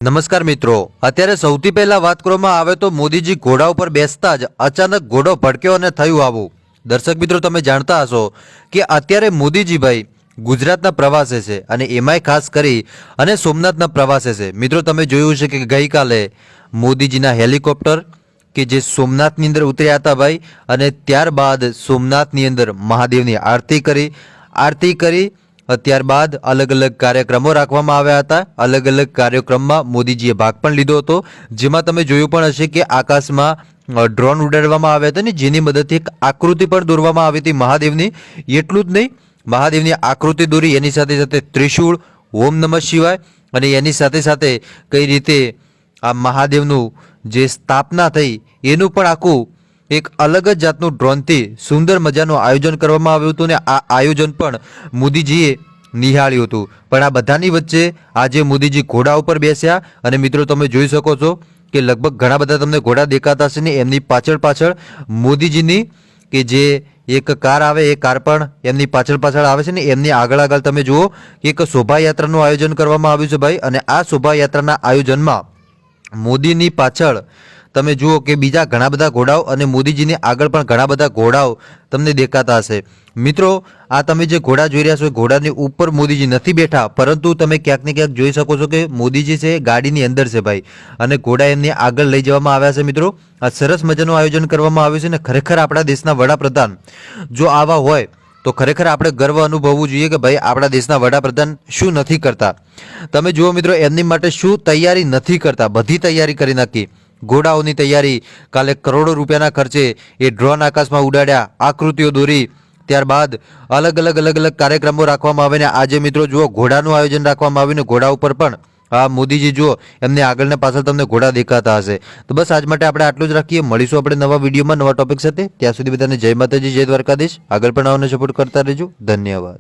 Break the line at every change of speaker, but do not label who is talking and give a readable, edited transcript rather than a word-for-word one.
નમસ્કાર મિત્રો, અત્યારે સૌથી પહેલા વાત કરવામાં આવે તો મોદીજી ઘોડા ઉપર બેસતા જ અચાનક ઘોડો ભડક્યો અને થયું આવું. દર્શક મિત્રો, તમે જાણતા હશો કે અત્યારે મોદીજીભાઈ ગુજરાતના પ્રવાસે છે અને એમાંય ખાસ કરી અને સોમનાથના પ્રવાસે છે. મિત્રો, તમે જોયું છે કે ગઈકાલે મોદીજીના હેલિકોપ્ટર કે જે સોમનાથની અંદર ઉતર્યા હતા ભાઈ, અને ત્યારબાદ સોમનાથની અંદર મહાદેવની આરતી કરી ત્યારબાદ અલગ અલગ કાર્યક્રમો રાખવામાં આવ્યા હતા. અલગ અલગ કાર્યક્રમમાં મોદીજીએ ભાગ પણ લીધો હતો, જેમાં તમે જોયું પણ હશે કે આકાશમાં ડ્રોન ઉડાડવામાં આવ્યા હતા ને જેની મદદથી એક આકૃતિ પણ દોરવામાં આવી હતી મહાદેવની. એટલું જ નહીં, મહાદેવની આકૃતિ દોરી, એની સાથે સાથે ત્રિશૂળ, ઓમ નમઃ શિવાય, અને એની સાથે સાથે કઈ રીતે આ મહાદેવનું જે સ્થાપના થઈ એનું પણ આખું એક અલગ જ જાતનું ડ્રોનથી સુંદર મજાનું આયોજન કરવામાં આવ્યું હતું. ને આ આયોજન પણ મોદીજીએ નિહાળ્યું હતું. પણ આ બધાની વચ્ચે આજે મોદીજી ઘોડા ઉપર બેસ્યા અને મિત્રો તમે જોઈ શકો છો કે લગભગ ઘણા બધા તમને ઘોડા દેખાતા હશે ને એમની પાછળ મોદીજીની કે જે એક કાર આવે એ કાર પણ એમની પાછળ આવે છે ને એમની આગળ તમે જુઓ કે એક શોભાયાત્રાનું આયોજન કરવામાં આવ્યું છે ભાઈ. અને આ શોભાયાત્રાના આયોજનમાં મોદીની પાછળ તમે જુઓ કે બીજા ઘણા બધા ઘોડાઓ અને મોદીજીની આગળ પણ ઘણા બધા ઘોડાઓ તમને દેખાતા હશે. મિત્રો, આ તમે જે ઘોડા જોઈ રહ્યા છો ઘોડાની ઉપર મોદીજી નથી બેઠા, પરંતુ તમે ક્યાંક ને ક્યાંક જોઈ શકો છો કે મોદીજી છે ગાડીની અંદર છે ભાઈ, અને ઘોડા એમની આગળ લઈ જવામાં આવ્યા છે. મિત્રો, આ સરસ મજાનું આયોજન કરવામાં આવ્યું છે ને ખરેખર આપણા દેશના વડાપ્રધાન જો આવા હોય તો ખરેખર આપણે ગર્વ અનુભવવું જોઈએ કે ભાઈ આપણા દેશના વડાપ્રધાન શું નથી કરતા. તમે જુઓ મિત્રો, એમની માટે શું તૈયારી નથી કરતા, બધી તૈયારી કરી નાખી. ઘોડાઓની તૈયારી, કાલે કરોડો રૂપિયાના ખર્ચે એ ડ્રોન આકાશમાં ઉડાડ્યા, આકૃતિઓ દોરી, ત્યારબાદ અલગ કાર્યક્રમો રાખવામાં આવે ને આજે મિત્રો જુઓ ઘોડાનું આયોજન રાખવામાં આવ્યું ને ઘોડા ઉપર પણ આ મોદીજી જુઓ એમને આગળ ને પાછળ તમને ઘોડા દેખાતા હશે. તો બસ આજ માટે આપણે આટલું જ રાખીએ. મળીશું આપણે નવા વિડીયોમાં નવા ટોપિક સાથે. ત્યાં સુધી બધાને જય માતાજી, જય દ્વારકાધીશ. આગળ પણ આવને સપોર્ટ કરતા રહેજો. ધન્યવાદ.